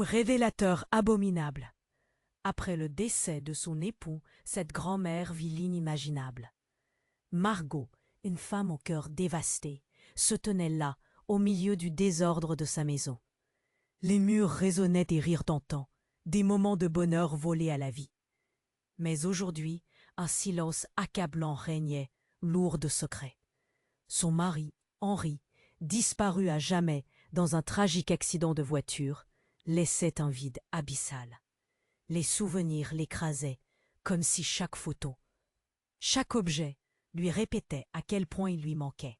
révélateur abominable. Après le décès de son époux, cette grand-mère vit l'inimaginable. Margot, une femme au cœur dévasté, se tenait là, au milieu du désordre de sa maison. Les murs résonnaient des rires d'antan, des moments de bonheur volés à la vie. Mais aujourd'hui, un silence accablant régnait, lourd de secrets. Son mari, Henri, disparu à jamais dans un tragique accident de voiture, laissait un vide abyssal. Les souvenirs l'écrasaient, comme si chaque photo, chaque objet lui répétait à quel point il lui manquait.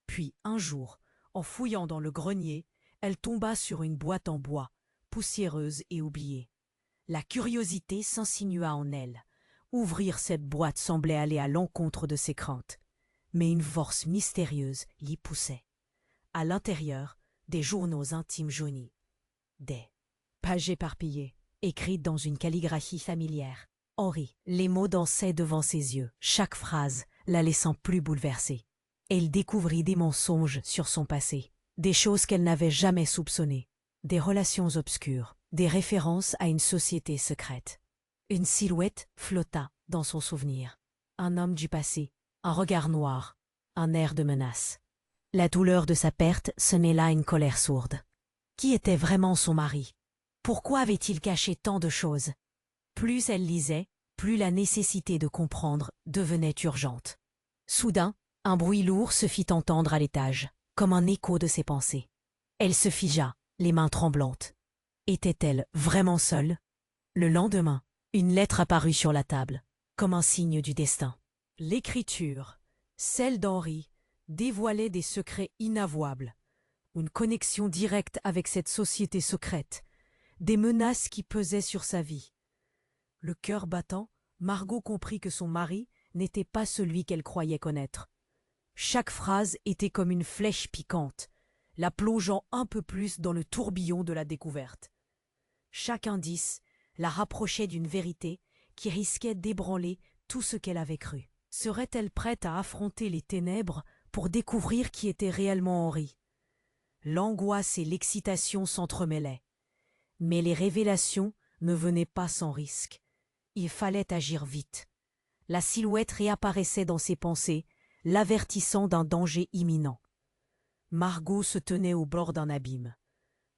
Puis, un jour, en fouillant dans le grenier, elle tomba sur une boîte en bois, poussiéreuse et oubliée. La curiosité s'insinua en elle. Ouvrir cette boîte semblait aller à l'encontre de ses craintes. Mais une force mystérieuse l'y poussait. À l'intérieur, des journaux intimes jaunis. Des pages éparpillées, écrites dans une calligraphie familière. Henri, les mots dansaient devant ses yeux, chaque phrase la laissant plus bouleversée. Elle découvrit des mensonges sur son passé, des choses qu'elle n'avait jamais soupçonnées, des relations obscures, des références à une société secrète. Une silhouette flotta dans son souvenir. Un homme du passé, un regard noir, un air de menace. La douleur de sa perte se mêla à une colère sourde. Qui était vraiment son mari? Pourquoi avait-il caché tant de choses? Plus elle lisait, plus la nécessité de comprendre devenait urgente. Soudain, un bruit lourd se fit entendre à l'étage, comme un écho de ses pensées. Elle se figea, les mains tremblantes. Était-elle vraiment seule? Le lendemain, une lettre apparut sur la table, comme un signe du destin. L'écriture, celle d'Henri, dévoilait des secrets inavouables, une connexion directe avec cette société secrète, des menaces qui pesaient sur sa vie. Le cœur battant, Margot comprit que son mari n'était pas celui qu'elle croyait connaître. Chaque phrase était comme une flèche piquante, la plongeant un peu plus dans le tourbillon de la découverte. Chaque indice la rapprochait d'une vérité qui risquait d'ébranler tout ce qu'elle avait cru. Serait-elle prête à affronter les ténèbres pour découvrir qui était réellement Henri? L'angoisse et l'excitation s'entremêlaient. Mais les révélations ne venaient pas sans risque. Il fallait agir vite. La silhouette réapparaissait dans ses pensées, l'avertissant d'un danger imminent. Margot se tenait au bord d'un abîme.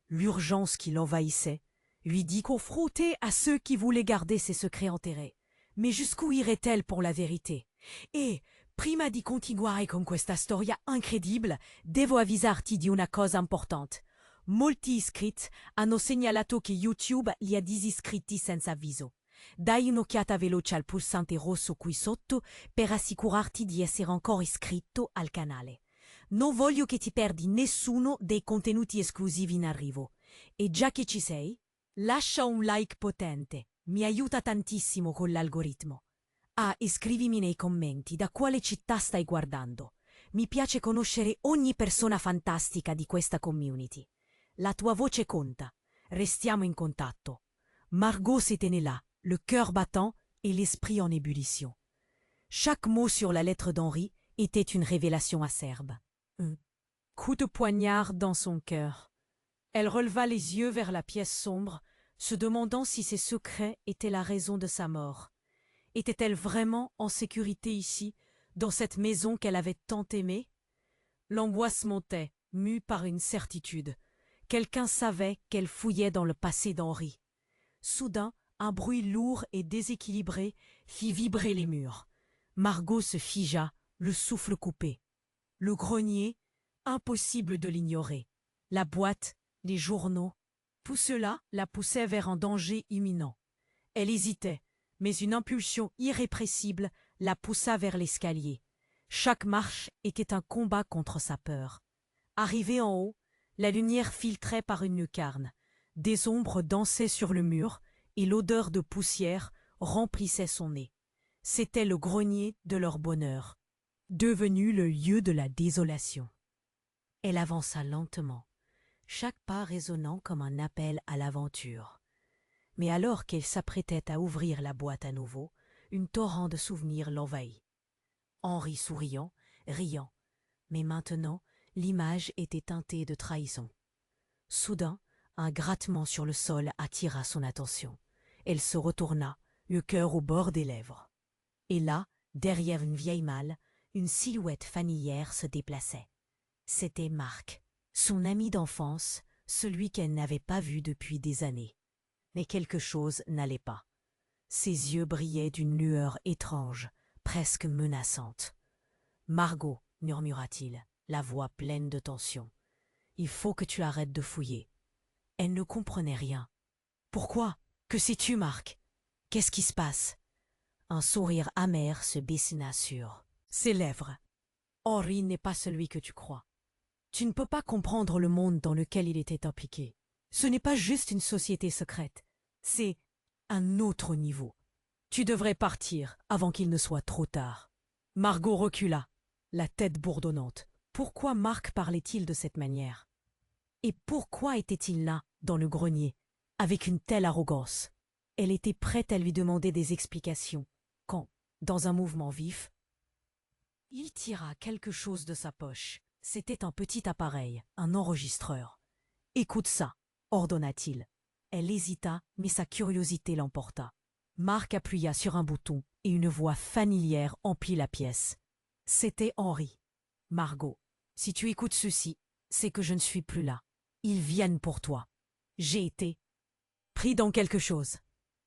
L'urgence qui l'envahissait lui dit confrontée à ceux qui voulaient garder ses secrets enterrés. Mais jusqu'où irait-elle pour la vérité? Et, prima di continuare con questa storia incredibile, devo avvisarti di una cosa importante. Molti iscritti hanno segnalato che YouTube li ha disiscritti senza avviso. Dai un'occhiata veloce al pulsante rosso qui sotto per assicurarti di essere ancora iscritto al canale. Non voglio che ti perdi nessuno dei contenuti esclusivi in arrivo. E già che ci sei, lascia un like potente, mi aiuta tantissimo con l'algoritmo. Ah, e scrivimi nei commenti da quale città stai guardando. Mi piace conoscere ogni persona fantastica di questa community. La tua voce conta. Restiamo in contatto. Margot se tenait là, le cœur battant et l'esprit en ébullition. Chaque mot sur la lettre d'Henri était une révélation acerbe. Un coup de poignard dans son cœur. Elle releva les yeux vers la pièce sombre, se demandant si ses secrets étaient la raison de sa mort. Était-elle vraiment en sécurité ici, dans cette maison qu'elle avait tant aimée? L'angoisse montait, mue par une certitude. Quelqu'un savait qu'elle fouillait dans le passé d'Henri. Soudain, un bruit lourd et déséquilibré fit vibrer les murs. Margot se figea, le souffle coupé. Le grenier, impossible de l'ignorer. La boîte, les journaux, tout cela la poussait vers un danger imminent. Elle hésitait, mais une impulsion irrépressible la poussa vers l'escalier. Chaque marche était un combat contre sa peur. Arrivée en haut, la lumière filtrait par une lucarne. Des ombres dansaient sur le mur et l'odeur de poussière remplissait son nez. C'était le grenier de leur bonheur, devenu le lieu de la désolation. Elle avança lentement, chaque pas résonnant comme un appel à l'aventure. Mais alors qu'elle s'apprêtait à ouvrir la boîte à nouveau, une torrent de souvenirs l'envahit. Henri souriant, riant, mais maintenant l'image était teintée de trahison. Soudain, Un grattement sur le sol attira son attention. Elle se retourna, le cœur au bord des lèvres. Et là, derrière une vieille malle, une silhouette familière se déplaçait. C'était Marc, son ami d'enfance, celui qu'elle n'avait pas vu depuis des années. Mais quelque chose n'allait pas. Ses yeux brillaient d'une lueur étrange, presque menaçante. « Margot, murmura-t-il, la voix pleine de tension. Il faut que tu arrêtes de fouiller. » Elle ne comprenait rien. « Pourquoi? Que sais-tu, Marc? Qu'est-ce qui se passe ?» Un sourire amer se dessina sur ses lèvres. « Henri n'est pas celui que tu crois. Tu ne peux pas comprendre le monde dans lequel il était impliqué. Ce n'est pas juste une société secrète. C'est un autre niveau. Tu devrais partir avant qu'il ne soit trop tard. » Margot recula, la tête bourdonnante. Pourquoi Marc parlait-il de cette manière? Et pourquoi était-il là, dans le grenier, avec une telle arrogance? Elle était prête à lui demander des explications, quand, dans un mouvement vif, il tira quelque chose de sa poche. C'était un petit appareil, un enregistreur. « Écoute ça, » ordonna-t-il. Elle hésita, mais sa curiosité l'emporta. Marc appuya sur un bouton et une voix familière emplit la pièce. C'était Henri. « Margot, si tu écoutes ceci, c'est que je ne suis plus là. Ils viennent pour toi. J'ai été pris dans quelque chose.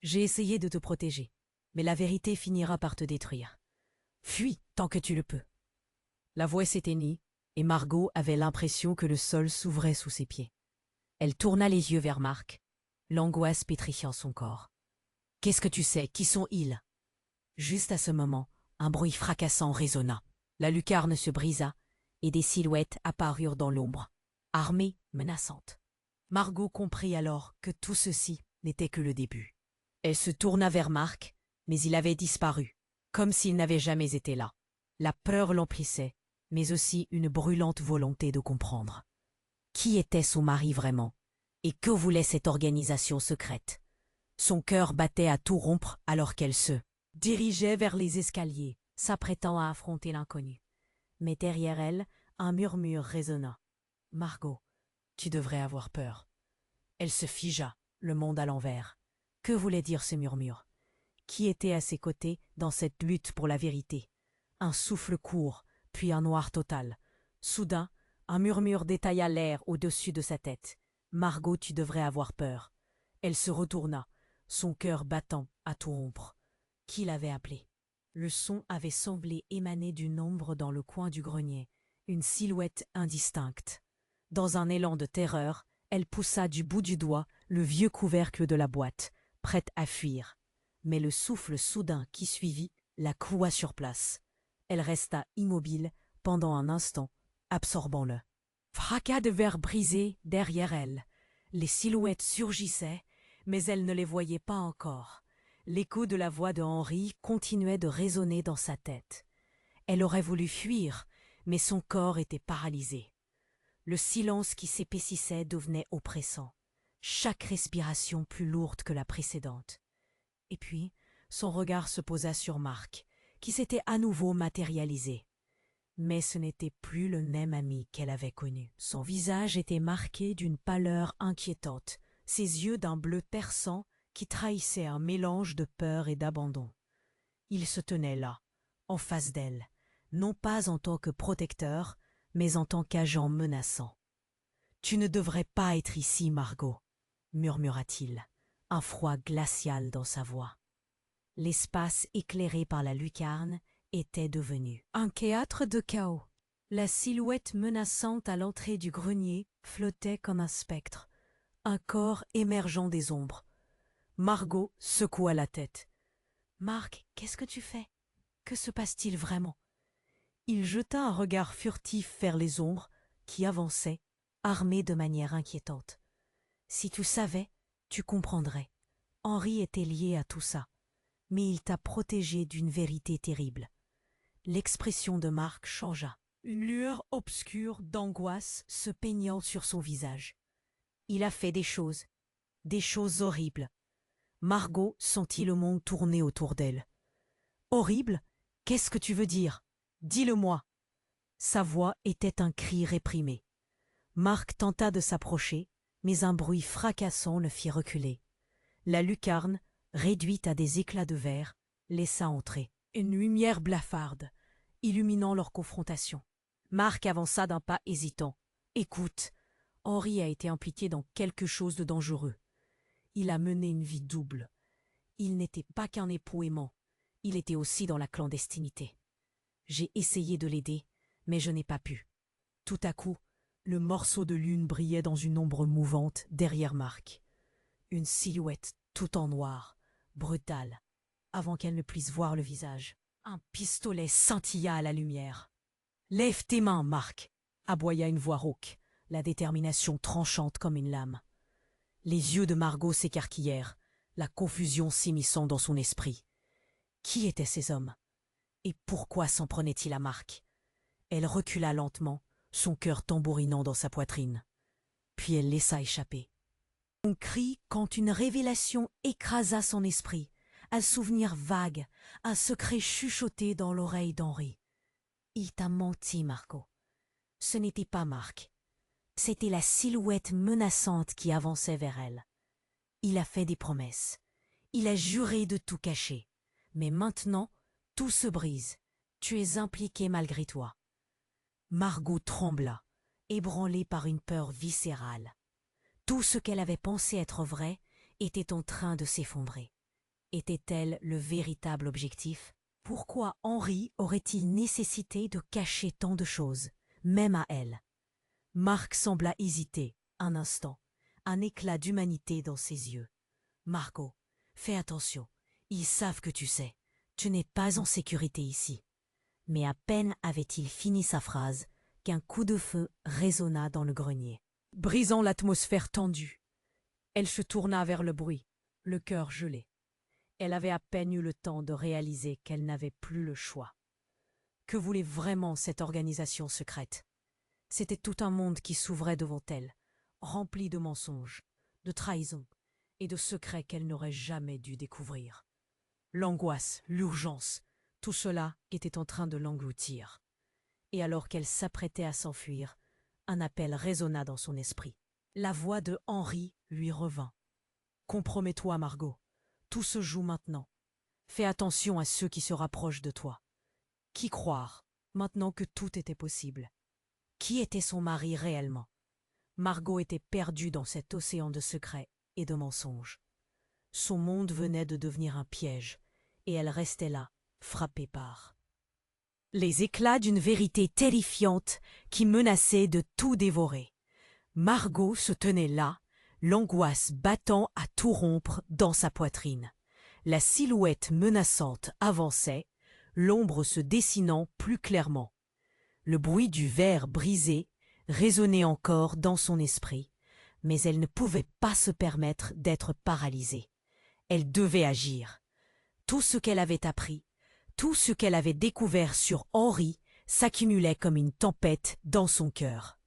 J'ai essayé de te protéger, mais la vérité finira par te détruire. Fuis tant que tu le peux. » La voix s'éteignit, et Margot avait l'impression que le sol s'ouvrait sous ses pieds. Elle tourna les yeux vers Marc, l'angoisse pétrifiant son corps. « Qu'est-ce que tu sais? Qui sont-ils » Juste à ce moment, un bruit fracassant résonna. La lucarne se brisa, et des silhouettes apparurent dans l'ombre, armées, menaçantes. Margot comprit alors que tout ceci n'était que le début. Elle se tourna vers Marc, mais il avait disparu, comme s'il n'avait jamais été là. La peur l'emplissait, mais aussi une brûlante volonté de comprendre. Qui était son mari vraiment? Et que voulait cette organisation secrète? Son cœur battait à tout rompre alors qu'elle se dirigeait vers les escaliers, s'apprêtant à affronter l'inconnu. Mais derrière elle, un murmure résonna. « Margot, tu devrais avoir peur. » Elle se figea, le monde à l'envers. Que voulait dire ce murmure? Qui était à ses côtés dans cette lutte pour la vérité? Un souffle court, puis un noir total. Soudain, un murmure détailla l'air au-dessus de sa tête. « Margot, tu devrais avoir peur. » Elle se retourna, son cœur battant à tout rompre. Qui l'avait appelée? Le son avait semblé émaner d'une ombre dans le coin du grenier, une silhouette indistincte. Dans un élan de terreur, elle poussa du bout du doigt le vieux couvercle de la boîte, prête à fuir. Mais le souffle soudain qui suivit la cloua sur place. Elle resta immobile pendant un instant, absorbant le fracas de verre brisé derrière elle. Les silhouettes surgissaient, mais elle ne les voyait pas encore. L'écho de la voix de Henri continuait de résonner dans sa tête. Elle aurait voulu fuir, mais son corps était paralysé. Le silence qui s'épaississait devenait oppressant, chaque respiration plus lourde que la précédente. Et puis, son regard se posa sur Marc, qui s'était à nouveau matérialisé. Mais ce n'était plus le même ami qu'elle avait connu. Son visage était marqué d'une pâleur inquiétante, ses yeux d'un bleu perçant qui trahissait un mélange de peur et d'abandon. Il se tenait là, en face d'elle, non pas en tant que protecteur, mais en tant qu'agent menaçant. « Tu ne devrais pas être ici, Margot, » murmura-t-il, un froid glacial dans sa voix. L'espace éclairé par la lucarne était devenu un théâtre de chaos. La silhouette menaçante à l'entrée du grenier flottait comme un spectre, un corps émergeant des ombres. Margot secoua la tête. « Marc, qu'est-ce que tu fais? Que se passe-t-il vraiment ?» Il jeta un regard furtif vers les ombres qui avançaient, armées de manière inquiétante. « Si tu savais, tu comprendrais. Henri était lié à tout ça, mais il t'a protégé d'une vérité terrible. » L'expression de Marc changea, une lueur obscure d'angoisse se peignant sur son visage. « Il a fait des choses horribles. » Margot sentit le monde tourner autour d'elle. « Horrible? Qu'est-ce que tu veux dire? Dis-le-moi. » Sa voix était un cri réprimé. Marc tenta de s'approcher, mais un bruit fracassant le fit reculer. La lucarne, réduite à des éclats de verre, laissa entrer une lumière blafarde, illuminant leur confrontation. Marc avança d'un pas hésitant. « Écoute, Henri a été impliqué dans quelque chose de dangereux. Il a mené une vie double. Il n'était pas qu'un époux aimant, il était aussi dans la clandestinité. J'ai essayé de l'aider, mais je n'ai pas pu. » Tout à coup, le morceau de lune brillait dans une ombre mouvante derrière Marc. Une silhouette tout en noir, brutale, avant qu'elle ne puisse voir le visage. Un pistolet scintilla à la lumière. « Lève tes mains, Marc !» aboya une voix rauque, la détermination tranchante comme une lame. Les yeux de Margot s'écarquillèrent, la confusion s'immisçant dans son esprit. Qui étaient ces hommes? Et pourquoi s'en prenait-il à Marc? Elle recula lentement, son cœur tambourinant dans sa poitrine. Puis elle laissa échapper un cri quand une révélation écrasa son esprit, un souvenir vague, un secret chuchoté dans l'oreille d'Henri. « Il t'a menti, Margot. Ce n'était pas Marc. C'était la silhouette menaçante qui avançait vers elle. Il a fait des promesses. Il a juré de tout cacher. Mais maintenant, tout se brise. Tu es impliqué malgré toi. » Margot trembla, ébranlée par une peur viscérale. Tout ce qu'elle avait pensé être vrai était en train de s'effondrer. Était-elle le véritable objectif? Pourquoi Henri aurait-il nécessité de cacher tant de choses, même à elle? Marc sembla hésiter, un instant, un éclat d'humanité dans ses yeux. « Margot, fais attention, ils savent que tu sais. Tu n'es pas en sécurité ici. » Mais à peine avait-il fini sa phrase qu'un coup de feu résonna dans le grenier, brisant l'atmosphère tendue. Elle se tourna vers le bruit, le cœur gelé. Elle avait à peine eu le temps de réaliser qu'elle n'avait plus le choix. Que voulait vraiment cette organisation secrète? C'était tout un monde qui s'ouvrait devant elle, rempli de mensonges, de trahisons et de secrets qu'elle n'aurait jamais dû découvrir. L'angoisse, l'urgence, tout cela était en train de l'engloutir. Et alors qu'elle s'apprêtait à s'enfuir, un appel résonna dans son esprit. La voix de Henri lui revint. « Compromets-toi, Margot. Tout se joue maintenant. Fais attention à ceux qui se rapprochent de toi. » Qui croire, maintenant que tout était possible? Qui était son mari réellement? Margot était perdue dans cet océan de secrets et de mensonges. Son monde venait de devenir un piège, et elle restait là, frappée par les éclats d'une vérité terrifiante qui menaçait de tout dévorer. Margot se tenait là, l'angoisse battant à tout rompre dans sa poitrine. La silhouette menaçante avançait, l'ombre se dessinant plus clairement. Le bruit du verre brisé résonnait encore dans son esprit, mais elle ne pouvait pas se permettre d'être paralysée. Elle devait agir. Tout ce qu'elle avait appris, tout ce qu'elle avait découvert sur Henri s'accumulait comme une tempête dans son cœur.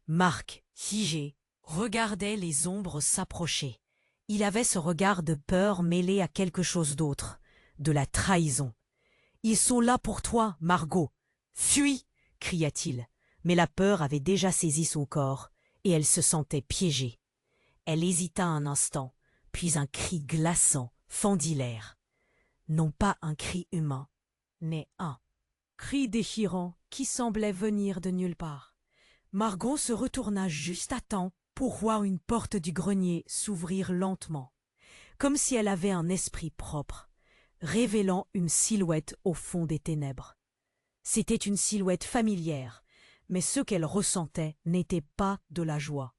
Marc, figé, regardait les ombres s'approcher. Il avait ce regard de peur mêlé à quelque chose d'autre, de la trahison. « Ils sont là pour toi, Margot. Fuis !» cria-t-il. Mais la peur avait déjà saisi son corps, et elle se sentait piégée. Elle hésita un instant, puis un cri glaçant fendit l'air. Non pas un cri humain, mais un cri déchirant qui semblait venir de nulle part. Margot se retourna juste à temps pour voir une porte du grenier s'ouvrir lentement, comme si elle avait un esprit propre, révélant une silhouette au fond des ténèbres. C'était une silhouette familière, mais ce qu'elle ressentait n'était pas de la joie.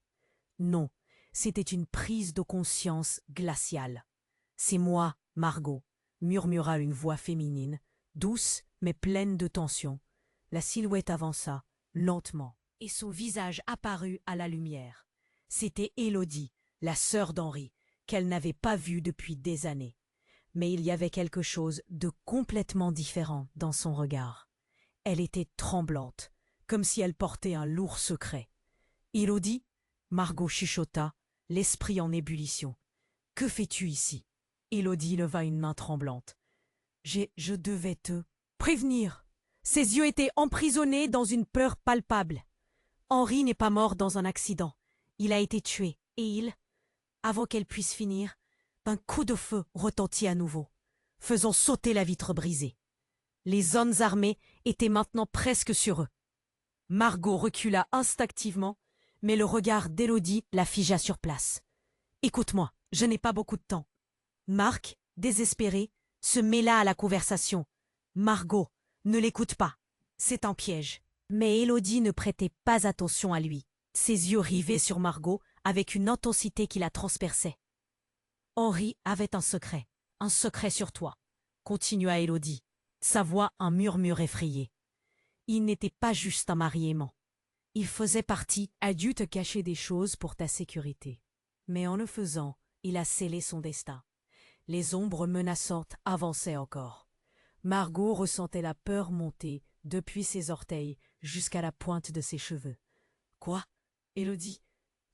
Non, c'était une prise de conscience glaciale. « C'est moi, Margot », murmura une voix féminine, douce mais pleine de tension. La silhouette avança, lentement, et son visage apparut à la lumière. C'était Élodie, la sœur d'Henri, qu'elle n'avait pas vue depuis des années. Mais il y avait quelque chose de complètement différent dans son regard. Elle était tremblante, comme si elle portait un lourd secret. « Élodie » Margot chuchota, l'esprit en ébullition. « Que fais-tu ici » Élodie leva une main tremblante. « Je devais te prévenir. » Ses yeux étaient emprisonnés dans une peur palpable. « Henri n'est pas mort dans un accident. Il a été tué, avant qu'elle puisse finir, un coup de feu retentit à nouveau, faisant sauter la vitre brisée. Les hommes armés étaient maintenant presque sur eux. Margot recula instinctivement, mais le regard d'Élodie la figea sur place. « Écoute-moi, je n'ai pas beaucoup de temps. » Marc, désespéré, se mêla à la conversation. « Margot, ne l'écoute pas. C'est un piège. » Mais Élodie ne prêtait pas attention à lui. Ses yeux rivés sur Margot avec une intensité qui la transperçait. « Henri avait un secret sur toi, » continua Élodie, sa voix un murmure effrayé. « Il n'était pas juste un mari aimant. Il faisait partie, a dû te cacher des choses pour ta sécurité. Mais en le faisant, il a scellé son destin. » Les ombres menaçantes avançaient encore. Margot ressentait la peur monter depuis ses orteils jusqu'à la pointe de ses cheveux. « Quoi, Élodie?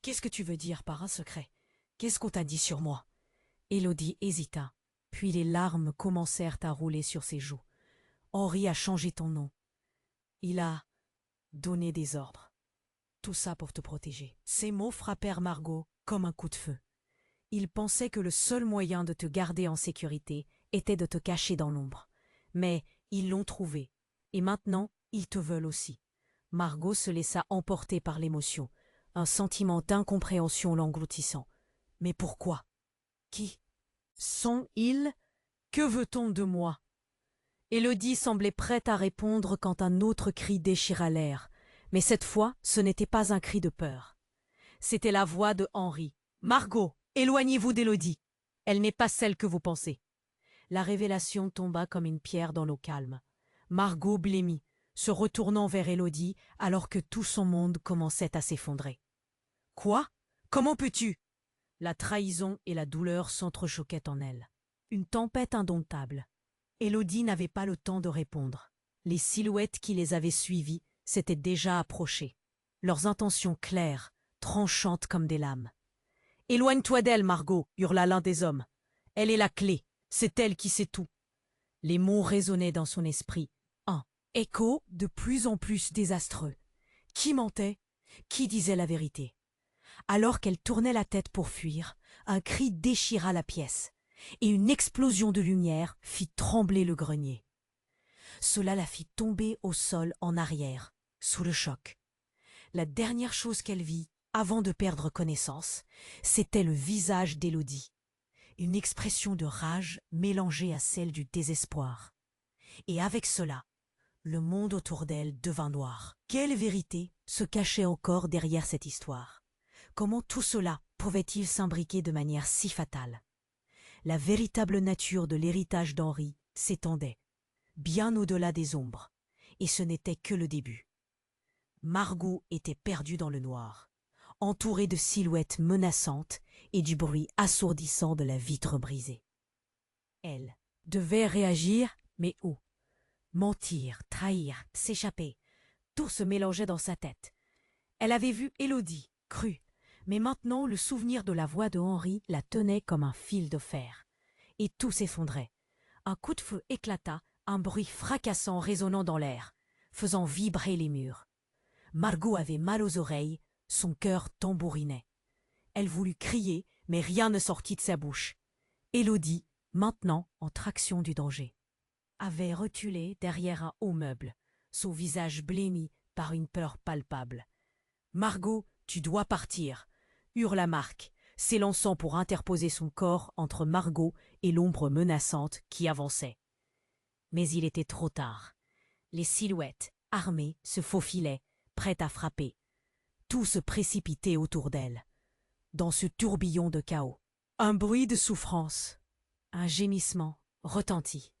Qu'est-ce que tu veux dire par un secret? Qu'est-ce qu'on t'a dit sur moi ?» Élodie hésita, puis les larmes commencèrent à rouler sur ses joues. « Henri a changé ton nom. Il a donné des ordres. Tout ça pour te protéger. » Ces mots frappèrent Margot comme un coup de feu. Il pensait que le seul moyen de te garder en sécurité était de te cacher dans l'ombre. Mais ils l'ont trouvé. Et maintenant, ils te veulent aussi. Margot se laissa emporter par l'émotion, un sentiment d'incompréhension l'engloutissant. Mais pourquoi? Qui sont-ils? Que veut-on de moi? Élodie semblait prête à répondre quand un autre cri déchira l'air. Mais cette fois, ce n'était pas un cri de peur. C'était la voix de Henri. « Margot, éloignez-vous d'Élodie. Elle n'est pas celle que vous pensez. » La révélation tomba comme une pierre dans l'eau calme. Margot blêmit, se retournant vers Élodie alors que tout son monde commençait à s'effondrer. « Quoi? Comment peux-tu » La trahison et la douleur s'entrechoquaient en elle. Une tempête indomptable. Élodie n'avait pas le temps de répondre. Les silhouettes qui les avaient suivies s'étaient déjà approchées. Leurs intentions claires, tranchantes comme des lames. « Éloigne-toi d'elle, Margot !» hurla l'un des hommes. « Elle est la clé. C'est elle qui sait tout. » Les mots résonnaient dans son esprit. Un écho de plus en plus désastreux. Qui mentait? Qui disait la vérité? Alors qu'elle tournait la tête pour fuir, un cri déchira la pièce, et une explosion de lumière fit trembler le grenier. Cela la fit tomber au sol en arrière, sous le choc. La dernière chose qu'elle vit, avant de perdre connaissance, c'était le visage d'Élodie. Une expression de rage mélangée à celle du désespoir. Et avec cela, le monde autour d'elle devint noir. Quelle vérité se cachait encore derrière cette histoire? Comment tout cela pouvait-il s'imbriquer de manière si fatale? La véritable nature de l'héritage d'Henri s'étendait, bien au-delà des ombres, et ce n'était que le début. Margot était perdue dans le noir, entourée de silhouettes menaçantes et du bruit assourdissant de la vitre brisée. Elle devait réagir, mais où? Mentir, trahir, s'échapper, tout se mélangeait dans sa tête. Elle avait vu Élodie, crue, mais maintenant le souvenir de la voix de Henri la tenait comme un fil de fer. Et tout s'effondrait. Un coup de feu éclata, un bruit fracassant résonnant dans l'air, faisant vibrer les murs. Margot avait mal aux oreilles, son cœur tambourinait. Elle voulut crier, mais rien ne sortit de sa bouche. Élodie, maintenant en traction du danger, avait reculé derrière un haut meuble, son visage blêmi par une peur palpable. « Margot, tu dois partir !» hurla Marc, s'élançant pour interposer son corps entre Margot et l'ombre menaçante qui avançait. Mais il était trop tard. Les silhouettes, armées, se faufilaient, prêtes à frapper. Tout se précipitait autour d'elle. Dans ce tourbillon de chaos, un bruit de souffrance, un gémissement retentit.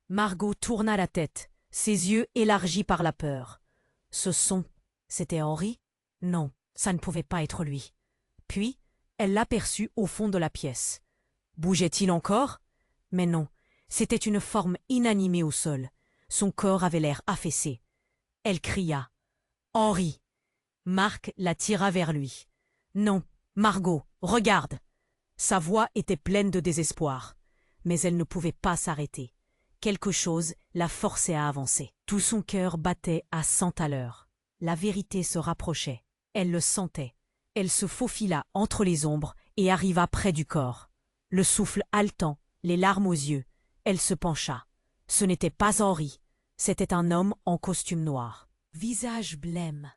Margot tourna la tête, ses yeux élargis par la peur. Ce son, c'était Henri? Non, ça ne pouvait pas être lui. Puis, elle l'aperçut au fond de la pièce. Bougeait-il encore? Mais non, c'était une forme inanimée au sol. Son corps avait l'air affaissé. Elle cria. « Henri !» Marc la tira vers lui. « Non, Margot, regarde !» Sa voix était pleine de désespoir, mais elle ne pouvait pas s'arrêter. Quelque chose la forçait à avancer. Tout son cœur battait à 100 à l'heure. La vérité se rapprochait. Elle le sentait. Elle se faufila entre les ombres et arriva près du corps. Le souffle haletant, les larmes aux yeux, elle se pencha. Ce n'était pas Henri, c'était un homme en costume noir. Visage blême,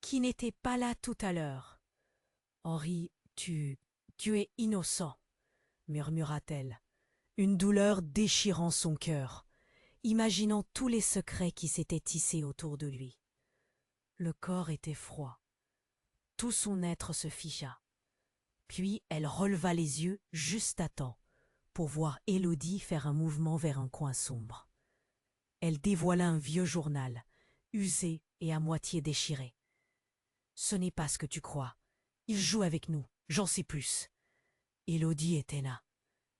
qui n'était pas là tout à l'heure. Henri, tu es innocent, murmura-t-elle, une douleur déchirant son cœur, imaginant tous les secrets qui s'étaient tissés autour de lui. Le corps était froid. Tout son être se figea. Puis elle releva les yeux juste à temps pour voir Élodie faire un mouvement vers un coin sombre. Elle dévoila un vieux journal, usé et à moitié déchiré. « Ce n'est pas ce que tu crois. Il joue avec nous, j'en sais plus. » Élodie était là,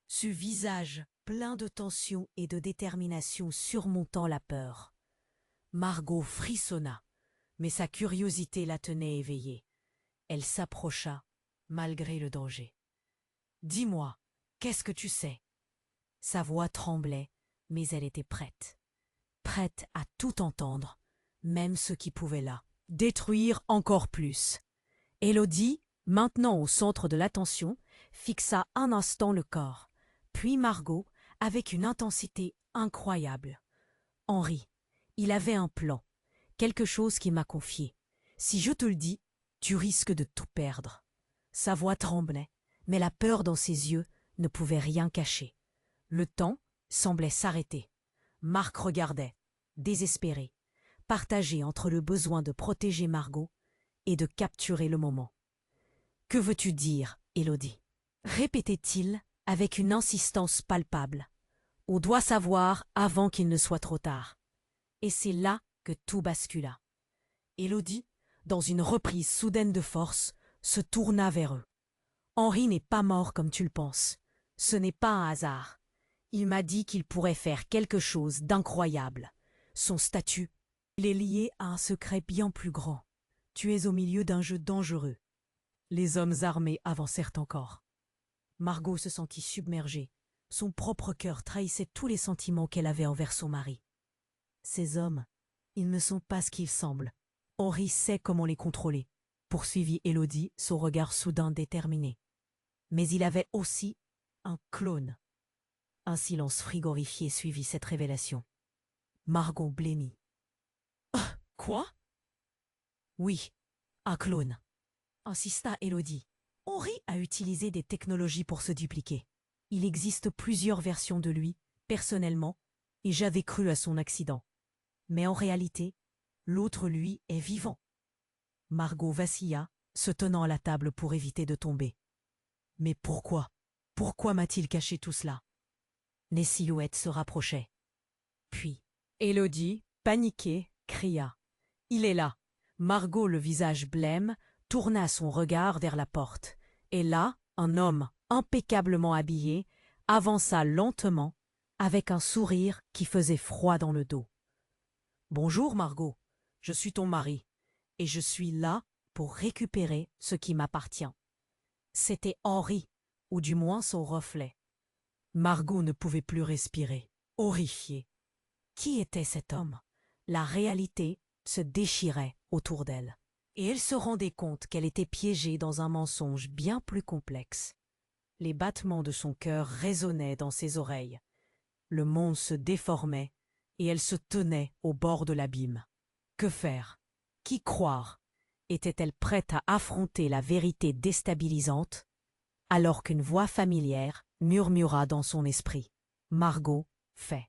ce visage plein de tension et de détermination surmontant la peur. Margot frissonna, mais sa curiosité la tenait éveillée. Elle s'approcha, malgré le danger. « Dis-moi, qu'est-ce que tu sais ?» Sa voix tremblait, mais elle était prête. Prête à tout entendre, même ce qui pouvait la détruire encore plus. Élodie, maintenant au centre de l'attention, fixa un instant le corps, puis Margot, avec une intensité incroyable. « Henri, il avait un plan, quelque chose qu'il m'a confié. Si je te le dis, tu risques de tout perdre. » Sa voix tremblait, mais la peur dans ses yeux ne pouvait rien cacher. Le temps semblait s'arrêter. Marc regardait, désespéré, partagé entre le besoin de protéger Margot et de capturer le moment. « Que veux-tu dire, Élodie ?» répétait-il avec une insistance palpable. « On doit savoir avant qu'il ne soit trop tard. » Et c'est là que tout bascula. Élodie, dans une reprise soudaine de force, se tourna vers eux. « Henri n'est pas mort comme tu le penses. Ce n'est pas un hasard. Il m'a dit qu'il pourrait faire quelque chose d'incroyable. Son statut, il est lié à un secret bien plus grand. Tu es au milieu d'un jeu dangereux. » Les hommes armés avancèrent encore. Margot se sentit submergée. Son propre cœur trahissait tous les sentiments qu'elle avait envers son mari. Ces hommes, ils ne sont pas ce qu'ils semblent. Henri sait comment les contrôler, poursuivit Élodie, son regard soudain déterminé. Mais il avait aussi un clone. Un silence frigorifié suivit cette révélation. Margot blêmit. « Quoi ?»« Oui, un clone, » insista Élodie. « Henri a utilisé des technologies pour se dupliquer. Il existe plusieurs versions de lui, personnellement, et j'avais cru à son accident. Mais en réalité, l'autre lui est vivant. » Margot vacilla, se tenant à la table pour éviter de tomber. « Mais pourquoi? Pourquoi m'a-t-il caché tout cela ?» Les silhouettes se rapprochaient. Puis, Élodie, paniquée, cria. « Il est là !» Margot, le visage blême, tourna son regard vers la porte. Et là, un homme, impeccablement habillé, avança lentement, avec un sourire qui faisait froid dans le dos. « Bonjour, Margot, je suis ton mari, et je suis là pour récupérer ce qui m'appartient. » C'était Henri, ou du moins son reflet. Margot ne pouvait plus respirer, horrifiée. Qui était cet homme? La réalité se déchirait autour d'elle, et elle se rendait compte qu'elle était piégée dans un mensonge bien plus complexe. Les battements de son cœur résonnaient dans ses oreilles. Le monde se déformait, et elle se tenait au bord de l'abîme. Que faire? Qui croire? Était-elle prête à affronter la vérité déstabilisante, alors qu'une voix familière murmura dans son esprit. Margot fait.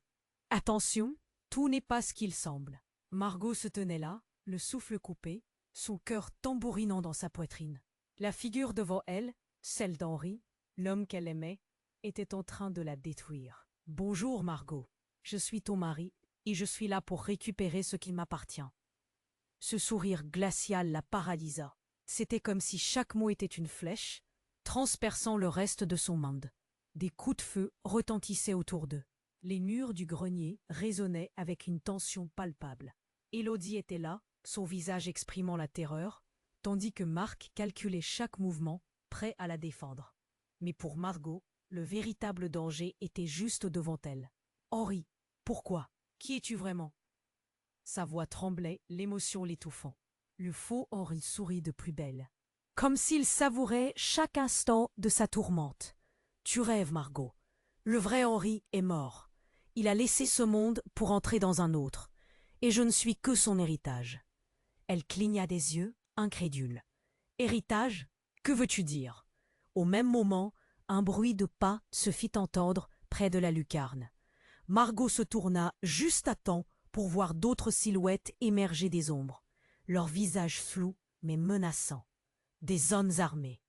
Attention, tout n'est pas ce qu'il semble. Margot se tenait là, le souffle coupé, son cœur tambourinant dans sa poitrine. La figure devant elle, celle d'Henri, l'homme qu'elle aimait, était en train de la détruire. « Bonjour, Margot. Je suis ton mari, et je suis là pour récupérer ce qui m'appartient. » Ce sourire glacial la paralysa. C'était comme si chaque mot était une flèche, transperçant le reste de son monde. Des coups de feu retentissaient autour d'eux. Les murs du grenier résonnaient avec une tension palpable. Élodie était là, son visage exprimant la terreur, tandis que Marc calculait chaque mouvement, prêt à la défendre. Mais pour Margot, le véritable danger était juste devant elle. « Henri, pourquoi? Qui es-tu vraiment ?» Sa voix tremblait, l'émotion l'étouffant. Le faux Henri sourit de plus belle. comme s'il savourait chaque instant de sa tourmente. Tu rêves, Margot. Le vrai Henri est mort. Il a laissé ce monde pour entrer dans un autre, et je ne suis que son héritage. Elle cligna des yeux, incrédule. Héritage? Que veux-tu dire? Au même moment, un bruit de pas se fit entendre près de la lucarne. Margot se tourna juste à temps pour voir d'autres silhouettes émerger des ombres, leurs visages flous mais menaçants. Des hommes armés,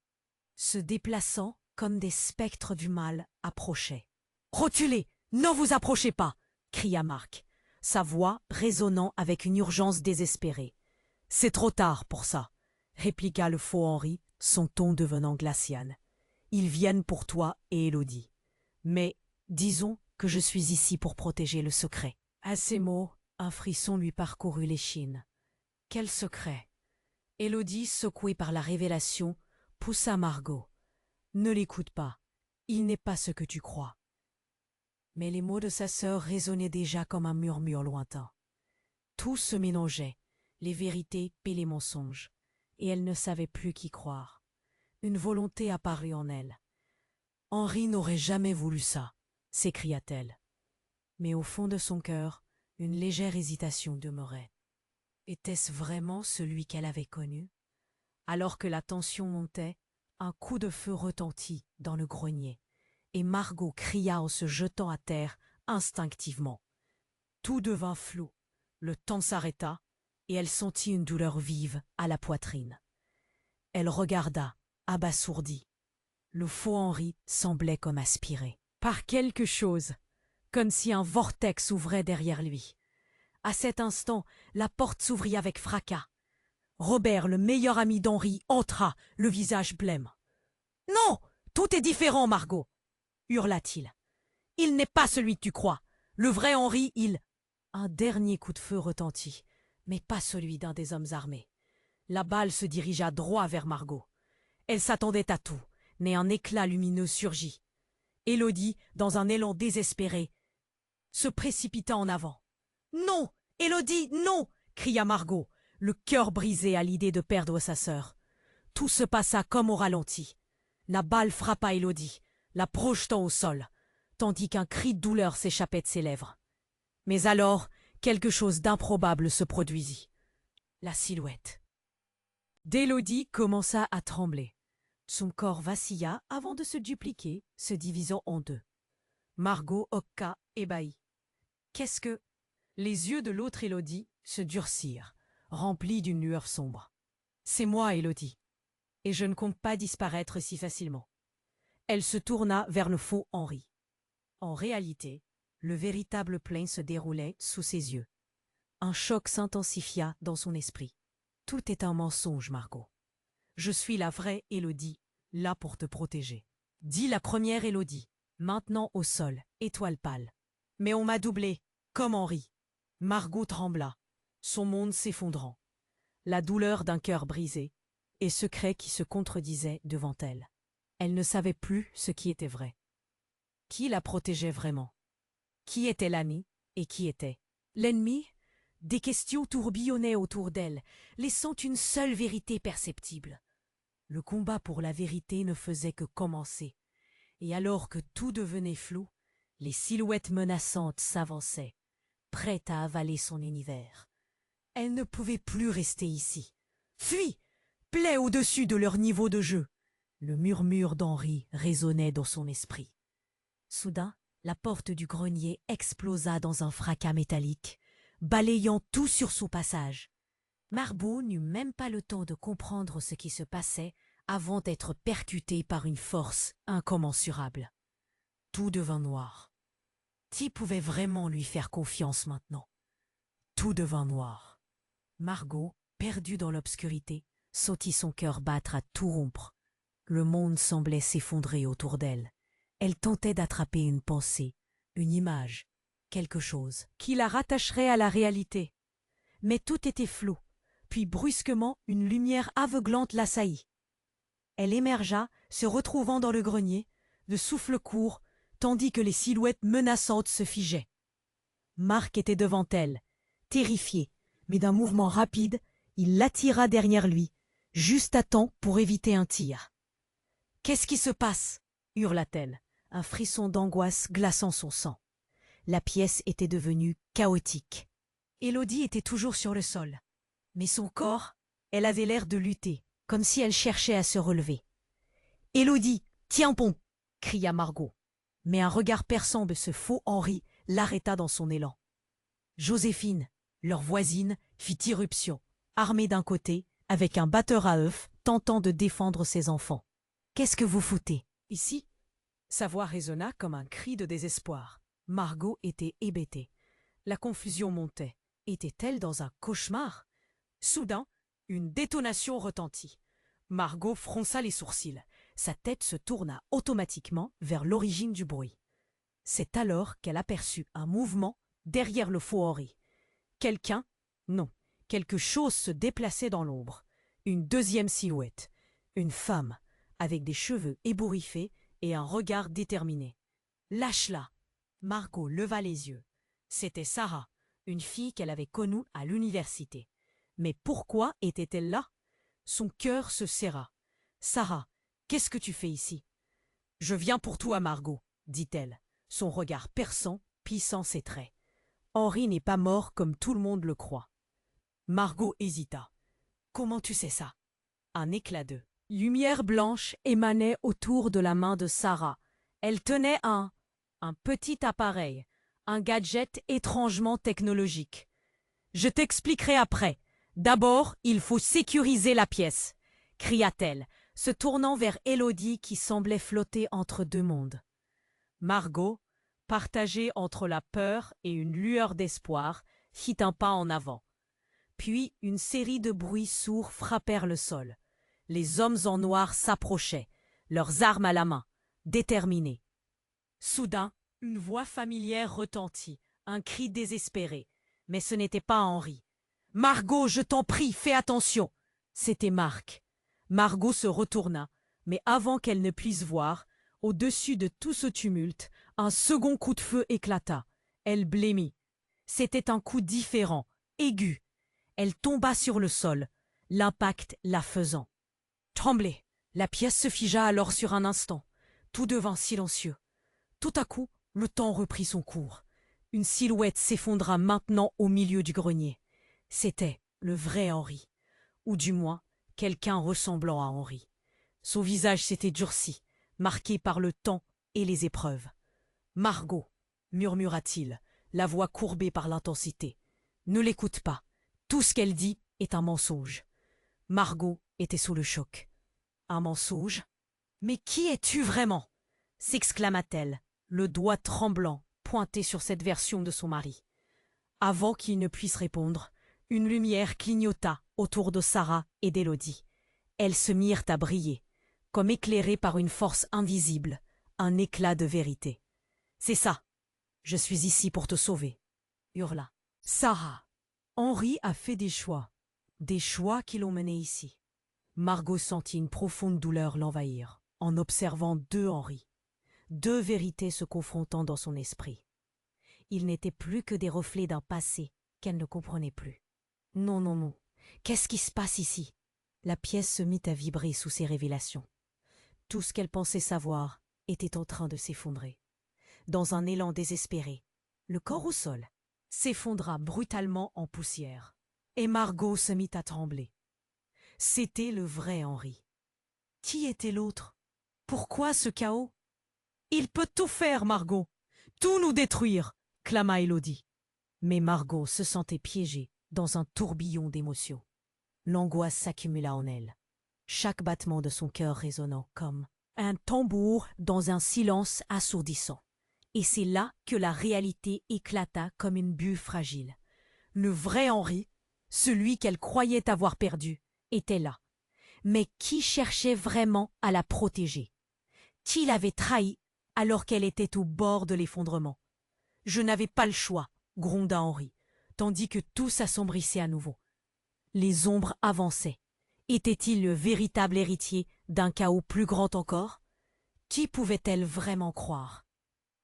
se déplaçant comme des spectres du mal, approchaient. « Rotulez! N'en vous approchez pas !» cria Marc, sa voix résonnant avec une urgence désespérée. « C'est trop tard pour ça !» répliqua le faux Henri, son ton devenant glacial. « Ils viennent pour toi et Élodie. Mais disons que je suis ici pour protéger le secret. » À ces mots, un frisson lui parcourut l'échine. Quel secret? Élodie, secouée par la révélation, poussa Margot. « Ne l'écoute pas, il n'est pas ce que tu crois. » Mais les mots de sa sœur résonnaient déjà comme un murmure lointain. Tout se mélangeait, les vérités et les mensonges, et elle ne savait plus qui croire. Une volonté apparut en elle. « Henri n'aurait jamais voulu ça !» s'écria-t-elle. Mais au fond de son cœur, une légère hésitation demeurait. Était-ce vraiment celui qu'elle avait connu? Alors que la tension montait, un coup de feu retentit dans le grenier, et Margot cria en se jetant à terre instinctivement. Tout devint flou, le temps s'arrêta, et elle sentit une douleur vive à la poitrine. Elle regarda, abasourdie. Le faux Henri semblait comme aspiré par quelque chose, comme si un vortex s'ouvrait derrière lui. À cet instant, la porte s'ouvrit avec fracas. Robert, le meilleur ami d'Henri, entra, le visage blême. « Non, tout est différent, Margot !» hurla-t-il. « Il n'est pas celui que tu crois. Le vrai Henri, il... » Un dernier coup de feu retentit, mais pas celui d'un des hommes armés. La balle se dirigea droit vers Margot. Elle s'attendait à tout, mais un éclat lumineux surgit. Élodie, dans un élan désespéré, se précipita en avant. « Non, Élodie, non !» cria Margot, le cœur brisé à l'idée de perdre sa sœur. Tout se passa comme au ralenti. La balle frappa Élodie, la projetant au sol, tandis qu'un cri de douleur s'échappait de ses lèvres. Mais alors, quelque chose d'improbable se produisit. La silhouette d'Élodie commença à trembler. Son corps vacilla avant de se dupliquer, se divisant en deux. Margot hoqua, ébahie. « Qu'est-ce que... » Les yeux de l'autre Élodie se durcirent, remplis d'une lueur sombre. « C'est moi, Élodie, et je ne compte pas disparaître si facilement. » Elle se tourna vers le faux Henri. En réalité, le véritable plein se déroulait sous ses yeux. Un choc s'intensifia dans son esprit. « Tout est un mensonge, Margot. Je suis la vraie Élodie, là pour te protéger. » Dit la première Élodie, maintenant au sol, étoile pâle. « Mais on m'a doublé, comme Henri. » Margot trembla, son monde s'effondrant. La douleur d'un cœur brisé, et secret qui se contredisait devant elle. Elle ne savait plus ce qui était vrai. Qui la protégeait vraiment? Qui était l'ami et qui était l'ennemi? Des questions tourbillonnaient autour d'elle, laissant une seule vérité perceptible. Le combat pour la vérité ne faisait que commencer, et alors que tout devenait flou, les silhouettes menaçantes s'avançaient, prêtes à avaler son univers. Elle ne pouvait plus rester ici. « Fuis! Plaie au-dessus de leur niveau de jeu !» Le murmure d'Henri résonnait dans son esprit. Soudain, la porte du grenier explosa dans un fracas métallique, balayant tout sur son passage. Margot n'eut même pas le temps de comprendre ce qui se passait avant d'être percutée par une force incommensurable. Tout devint noir. Qui pouvait vraiment lui faire confiance maintenant? Tout devint noir. Margot, perdue dans l'obscurité, sentit son cœur battre à tout rompre. Le monde semblait s'effondrer autour d'elle. Elle tentait d'attraper une pensée, une image, quelque chose qui la rattacherait à la réalité. Mais tout était flou, puis brusquement une lumière aveuglante l'assaillit. Elle émergea, se retrouvant dans le grenier, le souffle court, tandis que les silhouettes menaçantes se figeaient. Marc était devant elle, terrifié, mais d'un mouvement rapide, il l'attira derrière lui, juste à temps pour éviter un tir. « Qu'est-ce qui se passe » hurla-t-elle, un frisson d'angoisse glaçant son sang. La pièce était devenue chaotique. Élodie était toujours sur le sol. Mais son corps, elle avait l'air de lutter, comme si elle cherchait à se relever. « Élodie, tiens bon !» cria Margot. Mais un regard perçant de ce faux Henri l'arrêta dans son élan. Joséphine, leur voisine, fit irruption, armée d'un côté, avec un batteur à œufs, tentant de défendre ses enfants. « Qu'est-ce que vous foutez ici ?» Sa voix résonna comme un cri de désespoir. Margot était hébétée. La confusion montait. Était-elle dans un cauchemar? Soudain, une détonation retentit. Margot fronça les sourcils. Sa tête se tourna automatiquement vers l'origine du bruit. C'est alors qu'elle aperçut un mouvement derrière le faux Henri. Quelqu'un, non, quelque chose se déplaçait dans l'ombre. Une deuxième silhouette. Une femme, avec des cheveux ébouriffés et un regard déterminé. « Lâche-la !» Margot leva les yeux. C'était Sarah, une fille qu'elle avait connue à l'université. Mais pourquoi était-elle là? Son cœur se serra. « Sarah, qu'est-ce que tu fais ici ?»« Je viens pour toi, Margot, » dit-elle, son regard perçant, plissant ses traits. « Henri n'est pas mort comme tout le monde le croit. » Margot hésita. « Comment tu sais ça ?» Un éclat de lumière blanche émanait autour de la main de Sarah. Elle tenait un petit appareil, un gadget étrangement technologique. « Je t'expliquerai après. D'abord, il faut sécuriser la pièce, » cria-t-elle, se tournant vers Élodie qui semblait flotter entre deux mondes. Margot, partagée entre la peur et une lueur d'espoir, fit un pas en avant. Puis une série de bruits sourds frappèrent le sol. Les hommes en noir s'approchaient, leurs armes à la main, déterminés. Soudain, une voix familière retentit, un cri désespéré. Mais ce n'était pas Henri. « Margot, je t'en prie, fais attention !» C'était Marc. Margot se retourna, mais avant qu'elle ne puisse voir, au-dessus de tout ce tumulte, un second coup de feu éclata. Elle blêmit. C'était un coup différent, aigu. Elle tomba sur le sol, l'impact la faisant. Tremblée, la pièce se figea alors sur un instant. Tout devint silencieux. Tout à coup, le temps reprit son cours. Une silhouette s'effondra maintenant au milieu du grenier. C'était le vrai Henri, ou du moins quelqu'un ressemblant à Henri. Son visage s'était durci, marqué par le temps et les épreuves. « Margot, » murmura-t-il, la voix courbée par l'intensité. « Ne l'écoute pas. Tout ce qu'elle dit est un mensonge. » Margot était sous le choc. « Un mensonge? Mais qui es-tu vraiment ?» s'exclama-t-elle, le doigt tremblant pointé sur cette version de son mari. Avant qu'il ne puisse répondre, une lumière clignota autour de Sarah et d'Élodie. Elles se mirent à briller, comme éclairées par une force invisible, un éclat de vérité. « C'est ça. Je suis ici pour te sauver » hurla Sarah. Henri a fait des choix qui l'ont mené ici. Margot sentit une profonde douleur l'envahir en observant deux Henri, deux vérités se confrontant dans son esprit. Ils n'étaient plus que des reflets d'un passé qu'elle ne comprenait plus. Non, non, non. Qu'est-ce qui se passe ici? La pièce se mit à vibrer sous ces révélations. Tout ce qu'elle pensait savoir était en train de s'effondrer. Dans un élan désespéré, le corps au sol s'effondra brutalement en poussière. Et Margot se mit à trembler. C'était le vrai Henri. Qui était l'autre? Pourquoi ce chaos? Il peut tout faire, Margot, tout nous détruire, clama Élodie. Mais Margot se sentait piégée dans un tourbillon d'émotions. L'angoisse s'accumula en elle, chaque battement de son cœur résonnant comme un tambour dans un silence assourdissant. Et c'est là que la réalité éclata comme une bulle fragile. Le vrai Henri, celui qu'elle croyait avoir perdu, était là. Mais qui cherchait vraiment à la protéger? Qui l'avait trahie alors qu'elle était au bord de l'effondrement? « Je n'avais pas le choix », gronda Henri, tandis que tout s'assombrissait à nouveau. Les ombres avançaient. Était-il le véritable héritier d'un chaos plus grand encore? Qui pouvait-elle vraiment croire?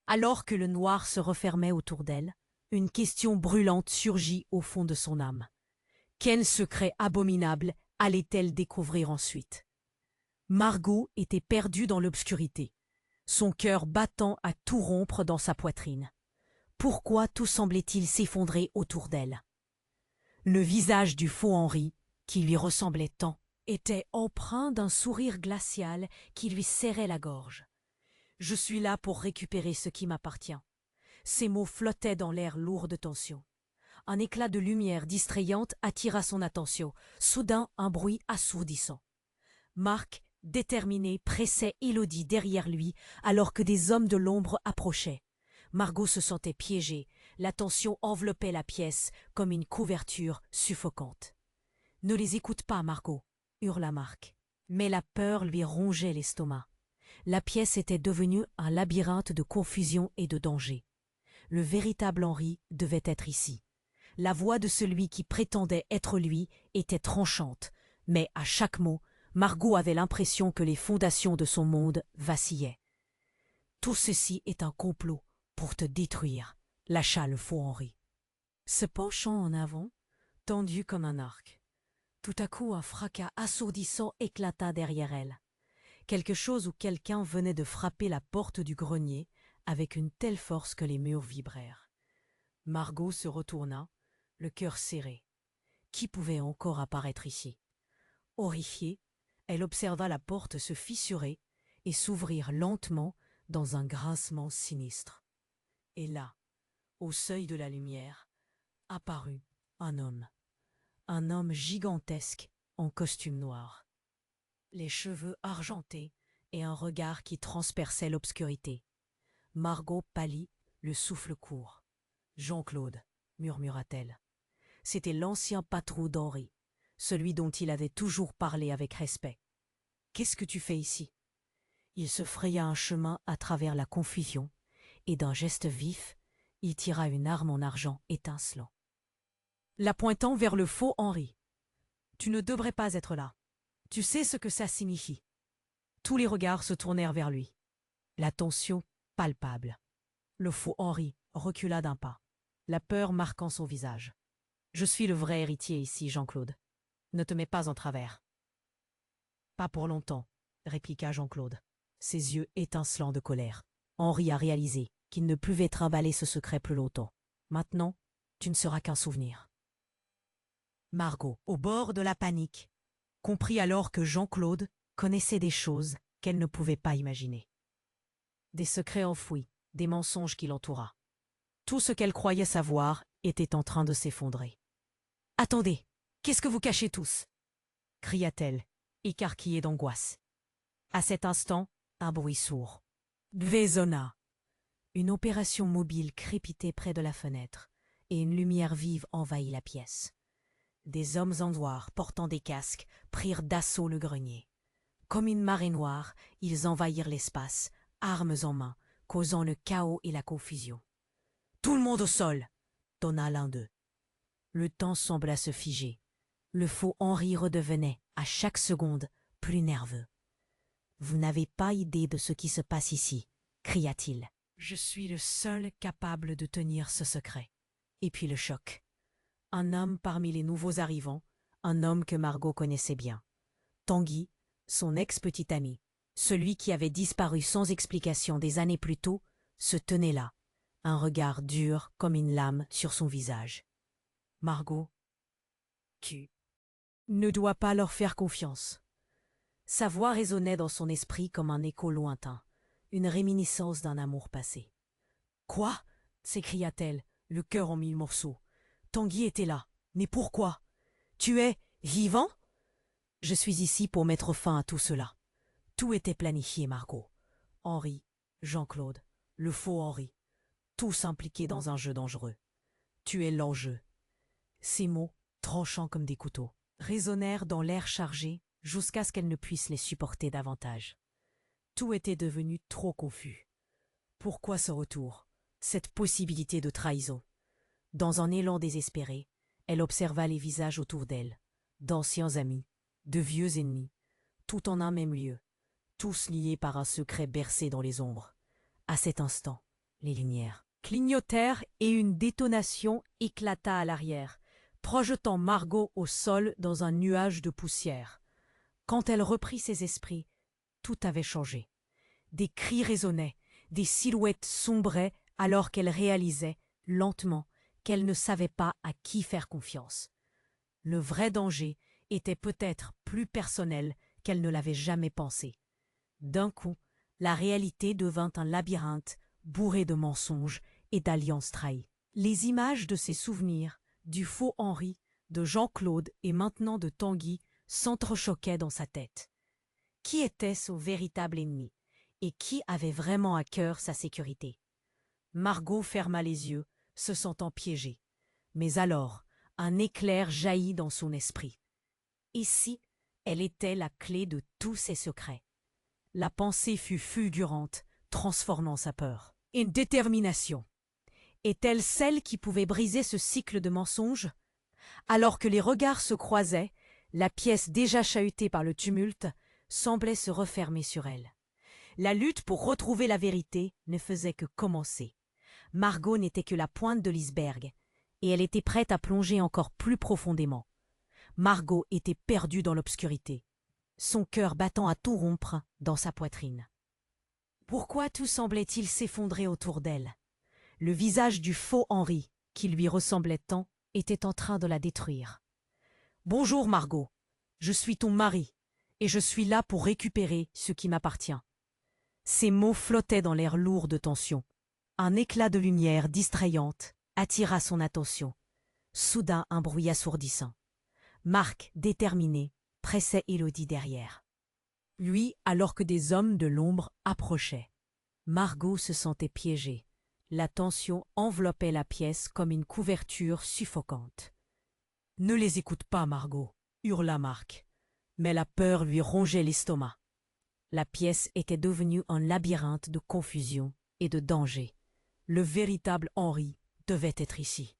Alors que le noir se refermait autour d'elle, une question brûlante surgit au fond de son âme. Quel secret abominable Allait-elle découvrir ensuite? Margot était perdue dans l'obscurité, son cœur battant à tout rompre dans sa poitrine. Pourquoi tout semblait-il s'effondrer autour d'elle? Le visage du faux Henri, qui lui ressemblait tant, était empreint d'un sourire glacial qui lui serrait la gorge. « Je suis là pour récupérer ce qui m'appartient. » Ces mots flottaient dans l'air lourd de tension. Un éclat de lumière distrayante attira son attention. Soudain, un bruit assourdissant. Marc, déterminé, pressait Élodie derrière lui alors que des hommes de l'ombre approchaient. Margot se sentait piégée. La tension enveloppait la pièce comme une couverture suffocante. « Ne les écoute pas, Margot !» hurla Marc. Mais la peur lui rongeait l'estomac. La pièce était devenue un labyrinthe de confusion et de danger. Le véritable Henri devait être ici. La voix de celui qui prétendait être lui était tranchante, mais à chaque mot, Margot avait l'impression que les fondations de son monde vacillaient. « Tout ceci est un complot pour te détruire », lâcha le faux Henri. Se penchant en avant, tendu comme un arc. Tout à coup, un fracas assourdissant éclata derrière elle. Quelque chose ou quelqu'un venait de frapper la porte du grenier avec une telle force que les murs vibrèrent. Margot se retourna, le cœur serré. Qui pouvait encore apparaître ici? Horrifiée, elle observa la porte se fissurer et s'ouvrir lentement dans un grincement sinistre. Et là, au seuil de la lumière, apparut un homme gigantesque en costume noir. Les cheveux argentés et un regard qui transperçait l'obscurité. Margot pâlit, le souffle court. « Jean-Claude » murmura-t-elle. C'était l'ancien patron d'Henri, celui dont il avait toujours parlé avec respect. « Qu'est-ce que tu fais ici ?» Il se fraya un chemin à travers la confusion, et d'un geste vif, il tira une arme en argent étincelant. La pointant vers le faux Henri. « Tu ne devrais pas être là. Tu sais ce que ça signifie. » Tous les regards se tournèrent vers lui. La tension palpable. Le faux Henri recula d'un pas, la peur marquant son visage. « Je suis le vrai héritier ici, Jean-Claude. Ne te mets pas en travers. »« Pas pour longtemps, » répliqua Jean-Claude, ses yeux étincelants de colère. Henri a réalisé qu'il ne pouvait trimballer ce secret plus longtemps. Maintenant, tu ne seras qu'un souvenir. Margot, au bord de la panique, comprit alors que Jean-Claude connaissait des choses qu'elle ne pouvait pas imaginer. Des secrets enfouis, des mensonges qui l'entouraient. Tout ce qu'elle croyait savoir était en train de s'effondrer. « Attendez, qu'est-ce que vous cachez tous ?» cria-t-elle, écarquillée d'angoisse. À cet instant, un bruit sourd résonna. Une opération mobile crépitait près de la fenêtre, et une lumière vive envahit la pièce. Des hommes en noir, portant des casques, prirent d'assaut le grenier. Comme une marée noire, ils envahirent l'espace, armes en main, causant le chaos et la confusion. « Tout le monde au sol !» donna l'un d'eux. Le temps sembla se figer. Le faux Henri redevenait, à chaque seconde, plus nerveux. « Vous n'avez pas idée de ce qui se passe ici, » cria-t-il. « Je suis le seul capable de tenir ce secret. » Et puis le choc. Un homme parmi les nouveaux arrivants, un homme que Margot connaissait bien. Tanguy, son ex-petit ami, celui qui avait disparu sans explication des années plus tôt, se tenait là, un regard dur comme une lame sur son visage. Margot, tu ne dois pas leur faire confiance. Sa voix résonnait dans son esprit comme un écho lointain, une réminiscence d'un amour passé. « Quoi ?» s'écria-t-elle, le cœur en mille morceaux. Tanguy était là, mais pourquoi? Tu es vivant? Je suis ici pour mettre fin à tout cela. Tout était planifié, Margot. Henri, Jean-Claude, le faux Henri, tous impliqués dans un jeu dangereux. Tu es l'enjeu. Ces mots, tranchants comme des couteaux, résonnèrent dans l'air chargé jusqu'à ce qu'elle ne puisse les supporter davantage. Tout était devenu trop confus. Pourquoi ce retour, cette possibilité de trahison? Dans un élan désespéré, elle observa les visages autour d'elle, d'anciens amis, de vieux ennemis, tout en un même lieu, tous liés par un secret bercé dans les ombres. À cet instant, les lumières clignotèrent et une détonation éclata à l'arrière, projetant Margot au sol dans un nuage de poussière. Quand elle reprit ses esprits, tout avait changé. Des cris résonnaient, des silhouettes sombraient alors qu'elle réalisait, lentement, qu'elle ne savait pas à qui faire confiance. Le vrai danger était peut-être plus personnel qu'elle ne l'avait jamais pensé. D'un coup, la réalité devint un labyrinthe bourré de mensonges et d'alliances trahies. Les images de ses souvenirs, du faux Henri, de Jean-Claude et maintenant de Tanguy s'entrechoquaient dans sa tête. Qui était son véritable ennemi et qui avait vraiment à cœur sa sécurité? Margot ferma les yeux, se sentant piégée. Mais alors, un éclair jaillit dans son esprit. Ici, elle était la clé de tous ses secrets. La pensée fut fulgurante, transformant sa peur. Une détermination. Est-elle celle qui pouvait briser ce cycle de mensonges? Alors que les regards se croisaient, la pièce déjà chahutée par le tumulte semblait se refermer sur elle. La lutte pour retrouver la vérité ne faisait que commencer. Margot n'était que la pointe de l'iceberg, et elle était prête à plonger encore plus profondément. Margot était perdue dans l'obscurité, son cœur battant à tout rompre dans sa poitrine. Pourquoi tout semblait-il s'effondrer autour d'elle? Le visage du faux Henri, qui lui ressemblait tant, était en train de la détruire. « Bonjour Margot, je suis ton mari, et je suis là pour récupérer ce qui m'appartient. » Ces mots flottaient dans l'air lourd de tension. Un éclat de lumière distrayante attira son attention. Soudain un bruit assourdissant. Marc, déterminé, pressait Élodie derrière. Lui, alors que des hommes de l'ombre approchaient. Margot se sentait piégée. La tension enveloppait la pièce comme une couverture suffocante. « Ne les écoute pas, Margot !» hurla Marc. Mais la peur lui rongeait l'estomac. La pièce était devenue un labyrinthe de confusion et de danger. Le véritable Henri devait être ici.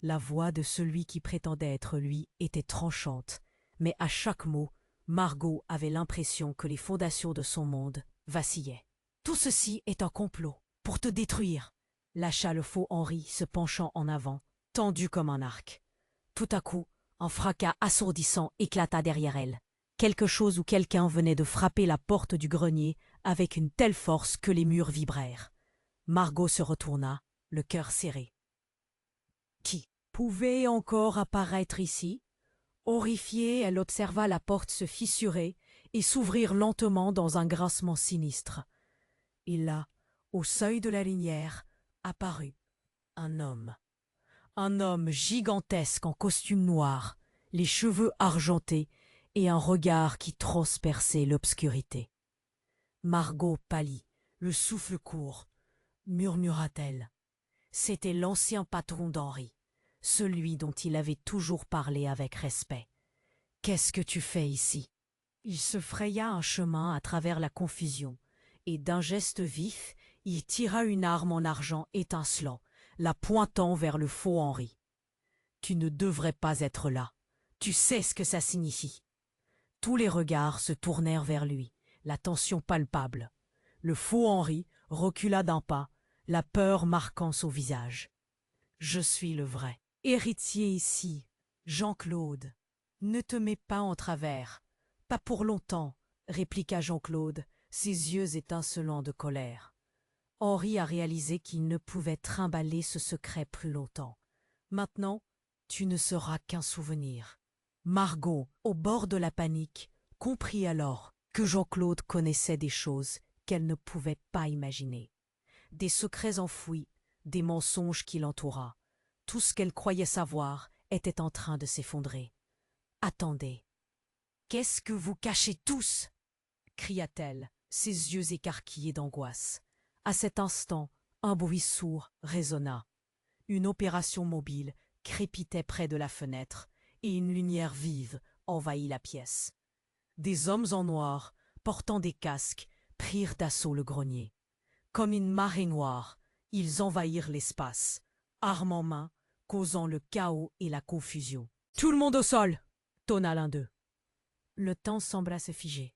La voix de celui qui prétendait être lui était tranchante, mais à chaque mot, Margot avait l'impression que les fondations de son monde vacillaient. « Tout ceci est un complot, pour te détruire !» lâcha le faux Henri se penchant en avant, tendu comme un arc. Tout à coup, un fracas assourdissant éclata derrière elle. Quelque chose ou quelqu'un venait de frapper la porte du grenier avec une telle force que les murs vibrèrent. Margot se retourna, le cœur serré. Qui pouvait encore apparaître ici? Horrifiée, elle observa la porte se fissurer et s'ouvrir lentement dans un grincement sinistre. Et là, au seuil de la linière, apparut un homme. Un homme gigantesque en costume noir, les cheveux argentés et un regard qui transperçait l'obscurité. Margot pâlit, le souffle court. Murmura-t-elle. C'était l'ancien patron d'Henri, celui dont il avait toujours parlé avec respect. « Qu'est-ce que tu fais ici ?» Il se fraya un chemin à travers la confusion, et d'un geste vif, il tira une arme en argent étincelant, la pointant vers le faux Henri. « Tu ne devrais pas être là. Tu sais ce que ça signifie. » Tous les regards se tournèrent vers lui, la tension palpable. Le faux Henri recula d'un pas, la peur marquant son visage. « Je suis le vrai. Héritier ici, Jean-Claude. Ne te mets pas en travers. Pas pour longtemps, » répliqua Jean-Claude, ses yeux étincelants de colère. Henri a réalisé qu'il ne pouvait trimballer ce secret plus longtemps. Maintenant, tu ne seras qu'un souvenir. Margot, au bord de la panique, comprit alors que Jean-Claude connaissait des choses qu'elle ne pouvait pas imaginer. Des secrets enfouis, des mensonges qui l'entouraient. Tout ce qu'elle croyait savoir était en train de s'effondrer. « Attendez. Qu'est-ce que vous cachez tous ?» cria-t-elle, ses yeux écarquillés d'angoisse. À cet instant, un bruit sourd résonna. Une opération mobile crépitait près de la fenêtre et une lumière vive envahit la pièce. Des hommes en noir, portant des casques, prirent d'assaut le grenier. Comme une marée noire, ils envahirent l'espace, armes en main, causant le chaos et la confusion. « Tout le monde au sol !» tonna l'un d'eux. Le temps sembla se figer.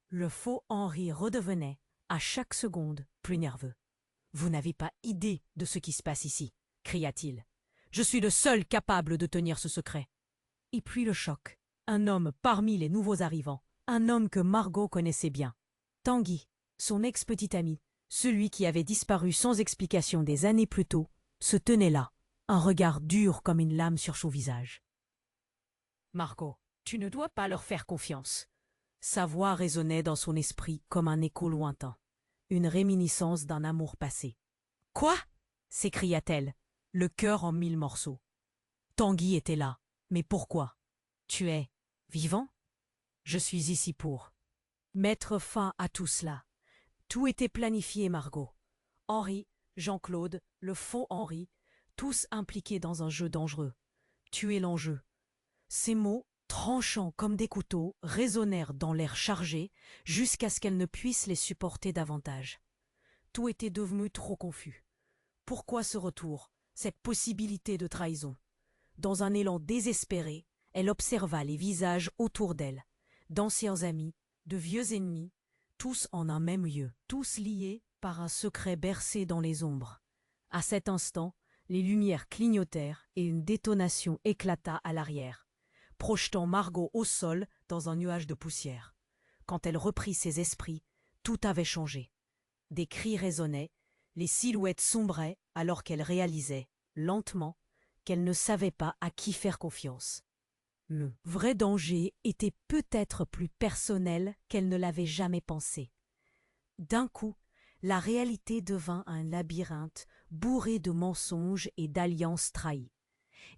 Le faux Henri redevenait, à chaque seconde, plus nerveux. « Vous n'avez pas idée de ce qui se passe ici !» cria-t-il. Je suis le seul capable de tenir ce secret. Et puis le choc. Un homme parmi les nouveaux arrivants. Un homme que Margot connaissait bien. Tanguy, son ex-petit ami, celui qui avait disparu sans explication des années plus tôt, se tenait là, un regard dur comme une lame sur son visage. Margot, tu ne dois pas leur faire confiance. Sa voix résonnait dans son esprit comme un écho lointain, une réminiscence d'un amour passé. Quoi? S'écria-t-elle, le cœur en mille morceaux. Tanguy était là, mais pourquoi? Tu es vivant? Je suis ici pour mettre fin à tout cela. Tout était planifié, Margot. Henri, Jean-Claude, le faux Henri, tous impliqués dans un jeu dangereux. Tu es l'enjeu. Ces mots, tranchants comme des couteaux, résonnèrent dans l'air chargé jusqu'à ce qu'elle ne puisse les supporter davantage. Tout était devenu trop confus. Pourquoi ce retour, cette possibilité de trahison? Dans un élan désespéré, elle observa les visages autour d'elle, d'anciens amis, de vieux ennemis, tous en un même lieu, tous liés par un secret bercé dans les ombres. À cet instant, les lumières clignotèrent et une détonation éclata à l'arrière, projetant Margot au sol dans un nuage de poussière. Quand elle reprit ses esprits, tout avait changé. Des cris résonnaient, les silhouettes sombraient alors qu'elle réalisait, lentement, qu'elle ne savait pas à qui faire confiance. Le vrai danger était peut-être plus personnel qu'elle ne l'avait jamais pensé. D'un coup, la réalité devint un labyrinthe bourré de mensonges et d'alliances trahies.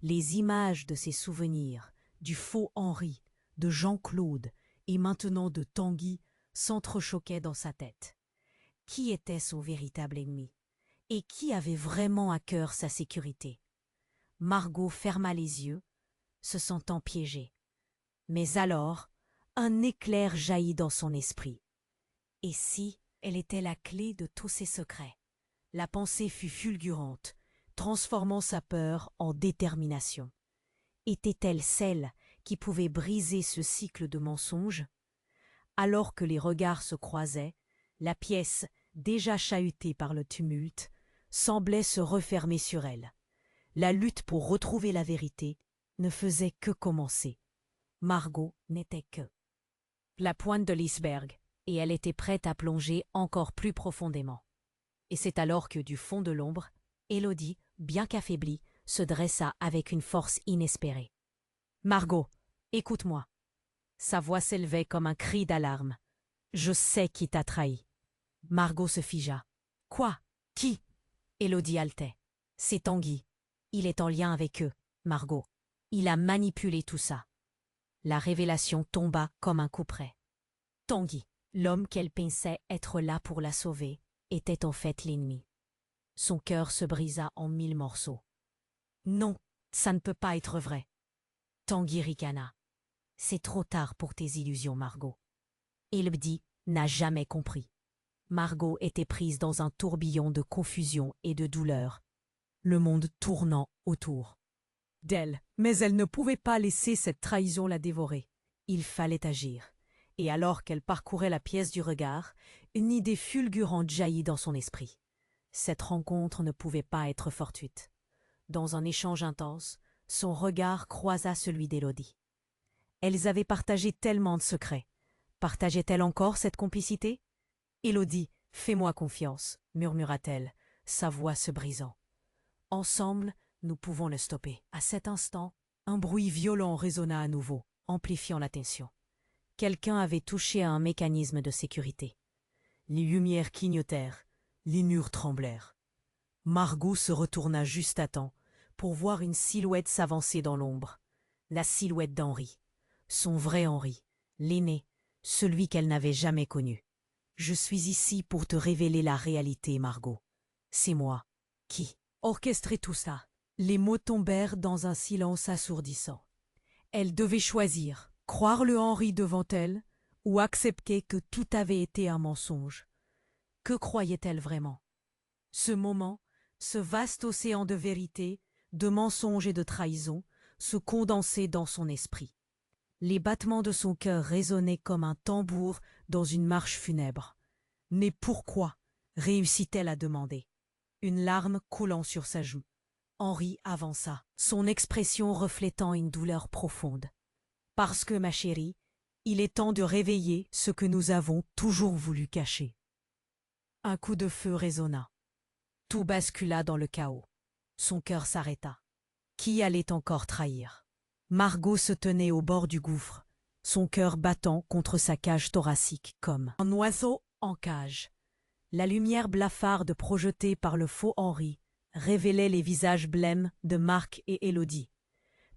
Les images de ses souvenirs, du faux Henri, de Jean-Claude et maintenant de Tanguy s'entrechoquaient dans sa tête. Qui était son véritable ennemi? Et qui avait vraiment à cœur sa sécurité? Margot ferma les yeux, se sentant piégée. Mais alors, un éclair jaillit dans son esprit. Et si elle était la clé de tous ses secrets? La pensée fut fulgurante, transformant sa peur en détermination. Était-elle celle qui pouvait briser ce cycle de mensonges? Alors que les regards se croisaient, la pièce, déjà chahutée par le tumulte, semblait se refermer sur elle. La lutte pour retrouver la vérité ne faisait que commencer. Margot n'était que la pointe de l'iceberg, et elle était prête à plonger encore plus profondément. Et c'est alors que, du fond de l'ombre, Élodie, bien qu'affaiblie, se dressa avec une force inespérée. « Margot, écoute-moi. » Sa voix s'élevait comme un cri d'alarme. « Je sais qui t'a trahi. » Margot se figea. « Quoi? Qui ?» Élodie haletait. « C'est Tanguy. Il est en lien avec eux, Margot. Il a manipulé tout ça. » La révélation tomba comme un coup près. Tanguy, l'homme qu'elle pensait être là pour la sauver, était en fait l'ennemi. Son cœur se brisa en mille morceaux. Non, ça ne peut pas être vrai. Tanguy ricana. C'est trop tard pour tes illusions, Margot. Élodie n'a jamais compris. Margot était prise dans un tourbillon de confusion et de douleur, le monde tournant autour d'elle. Mais elle ne pouvait pas laisser cette trahison la dévorer. Il fallait agir. Et alors qu'elle parcourait la pièce du regard, une idée fulgurante jaillit dans son esprit. Cette rencontre ne pouvait pas être fortuite. Dans un échange intense, son regard croisa celui d'Élodie. Elles avaient partagé tellement de secrets. Partageait-elle encore cette complicité? « Élodie, fais-moi confiance, » murmura-t-elle, sa voix se brisant. « Ensemble, nous pouvons le stopper. » À cet instant, un bruit violent résonna à nouveau, amplifiant la tension. Quelqu'un avait touché à un mécanisme de sécurité. Les lumières clignotèrent, les murs tremblèrent. Margot se retourna juste à temps pour voir une silhouette s'avancer dans l'ombre. La silhouette d'Henri. Son vrai Henri, l'aîné, celui qu'elle n'avait jamais connu. « Je suis ici pour te révéler la réalité, Margot. C'est moi qui orchestrait tout ça. » Les mots tombèrent dans un silence assourdissant. Elle devait choisir, croire le Henri devant elle, ou accepter que tout avait été un mensonge. Que croyait-elle vraiment? Ce moment, ce vaste océan de vérité, de mensonges et de trahison, se condensait dans son esprit. Les battements de son cœur résonnaient comme un tambour dans une marche funèbre. Mais pourquoi réussit-elle à demander, une larme coulant sur sa joue? Henri avança, son expression reflétant une douleur profonde. Parce que, ma chérie, il est temps de réveiller ce que nous avons toujours voulu cacher. Un coup de feu résonna. Tout bascula dans le chaos. Son cœur s'arrêta. Qui allait encore trahir? Margot se tenait au bord du gouffre, son cœur battant contre sa cage thoracique comme un oiseau en cage. La lumière blafarde projetée par le faux Henri révélait les visages blêmes de Marc et Élodie,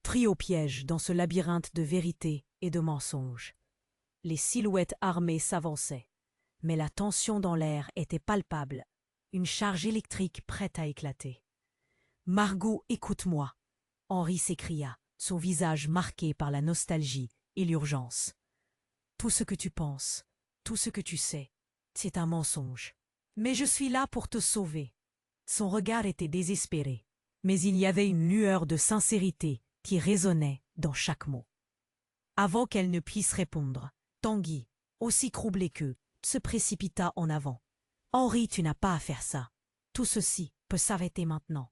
pris au piège dans ce labyrinthe de vérité et de mensonges. Les silhouettes armées s'avançaient, mais la tension dans l'air était palpable, une charge électrique prête à éclater. « Margot, écoute-moi !» Henri s'écria, son visage marqué par la nostalgie et l'urgence. « Tout ce que tu penses, tout ce que tu sais, c'est un mensonge. Mais je suis là pour te sauver. » Son regard était désespéré, mais il y avait une lueur de sincérité qui résonnait dans chaque mot. Avant qu'elle ne puisse répondre, Tanguy, aussi troublé qu'eux, se précipita en avant. « Henri, tu n'as pas à faire ça. Tout ceci peut s'arrêter maintenant. »«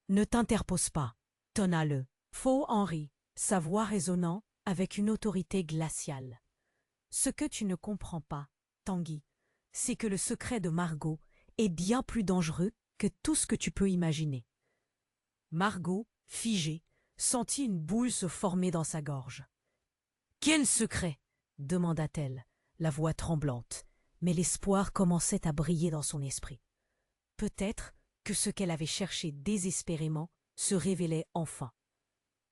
Ne t'interpose pas, » tonna le faux Henri, sa voix résonnant avec une autorité glaciale. « Ce que tu ne comprends pas, Tanguy, c'est que le secret de Margot est bien plus dangereux que tout ce que tu peux imaginer. » Margot, figée, sentit une boule se former dans sa gorge. « Quel secret ?» demanda-t-elle, la voix tremblante, mais l'espoir commençait à briller dans son esprit. Peut-être que ce qu'elle avait cherché désespérément se révélait enfin.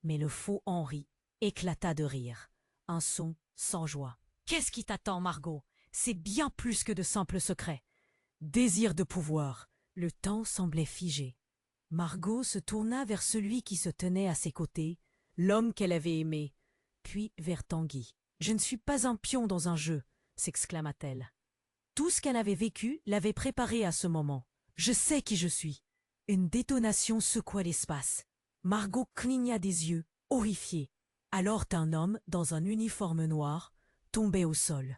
Mais le faux Henri éclata de rire, un son sans joie. « Qu'est-ce qui t'attend, Margot? C'est bien plus que de simples secrets. » Désir de pouvoir. Le temps semblait figé. Margot se tourna vers celui qui se tenait à ses côtés, l'homme qu'elle avait aimé, puis vers Tanguy. « Je ne suis pas un pion dans un jeu, » s'exclama-t-elle. Tout ce qu'elle avait vécu l'avait préparée à ce moment. « Je sais qui je suis. » Une détonation secoua l'espace. Margot cligna des yeux, horrifiée, alors qu'un homme, dans un uniforme noir, tombait au sol.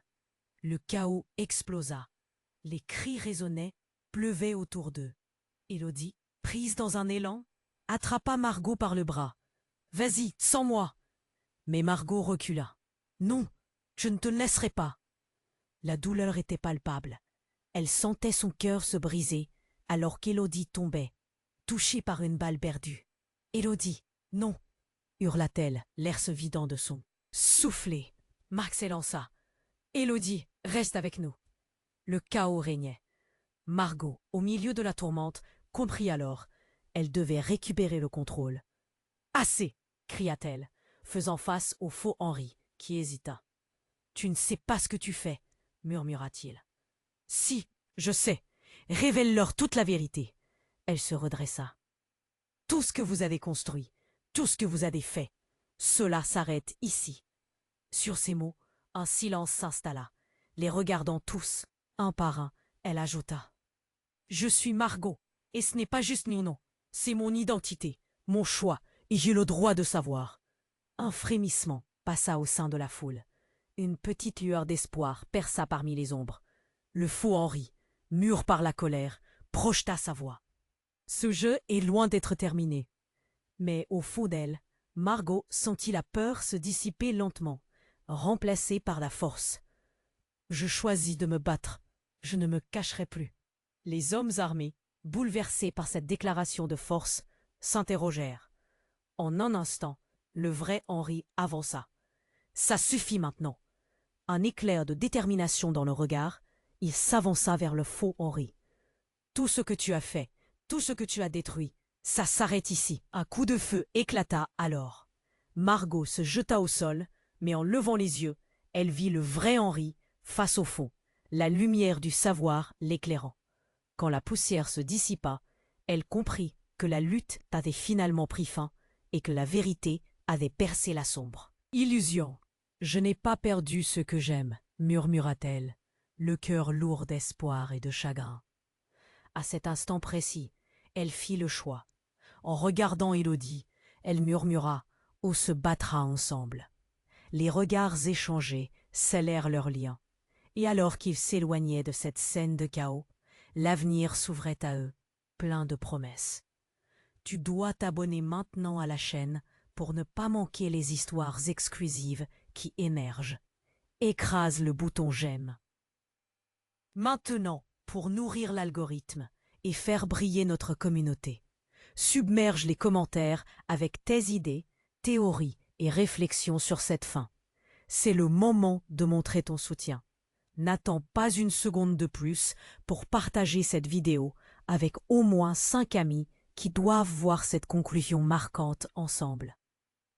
Le chaos explosa. Les cris résonnaient, pleuvaient autour d'eux. Élodie, prise dans un élan, attrapa Margot par le bras. « Vas-y, sans moi !» Mais Margot recula. « Non, je ne te laisserai pas !» La douleur était palpable. Elle sentait son cœur se briser alors qu'Élodie tombait, touchée par une balle perdue. « Élodie, non !» hurla-t-elle, l'air se vidant de son soufflet. Marc s'élança. « Élodie, reste avec nous !» Le chaos régnait. Margot, au milieu de la tourmente, comprit alors. Elle devait récupérer le contrôle. « Assez !» cria-t-elle, faisant face au faux Henri, qui hésita. « Tu ne sais pas ce que tu fais !» murmura-t-il. « Si, je sais. Révèle-leur toute la vérité. » Elle se redressa. « Tout ce que vous avez construit, tout ce que vous avez fait, cela s'arrête ici. » Sur ces mots, un silence s'installa. Les regardant tous, un par un, elle ajouta. « Je suis Margot, et ce n'est pas juste mon nom. C'est mon identité, mon choix, et j'ai le droit de savoir. » Un frémissement passa au sein de la foule. Une petite lueur d'espoir perça parmi les ombres. Le faux Henri, mûr par la colère, projeta sa voix. « Ce jeu est loin d'être terminé. » Mais au fond d'elle, Margot sentit la peur se dissiper lentement, remplacée par la force. « Je choisis de me battre. Je ne me cacherai plus. » Les hommes armés, bouleversés par cette déclaration de force, s'interrogèrent. En un instant, le vrai Henri avança. « Ça suffit maintenant !» Un éclair de détermination dans le regard, il s'avança vers le faux Henri. « Tout ce que tu as fait, tout ce que tu as détruit, ça s'arrête ici. » Un coup de feu éclata alors. Margot se jeta au sol, mais en levant les yeux, elle vit le vrai Henri face au faux, la lumière du savoir l'éclairant. Quand la poussière se dissipa, elle comprit que la lutte avait finalement pris fin et que la vérité avait percé la sombre. « Illusion. Je n'ai pas perdu ce que j'aime, » murmura-t-elle, le cœur lourd d'espoir et de chagrin. À cet instant précis, elle fit le choix. En regardant Élodie, elle murmura « On se battra ensemble ». Les regards échangés scellèrent leur lien. Et alors qu'ils s'éloignaient de cette scène de chaos, l'avenir s'ouvrait à eux, plein de promesses. Tu dois t'abonner maintenant à la chaîne pour ne pas manquer les histoires exclusives qui émergent. Écrase le bouton j'aime. Maintenant, pour nourrir l'algorithme et faire briller notre communauté, submerge les commentaires avec tes idées, théories et réflexions sur cette fin. C'est le moment de montrer ton soutien. N'attends pas une seconde de plus pour partager cette vidéo avec au moins 5 amis qui doivent voir cette conclusion marquante ensemble.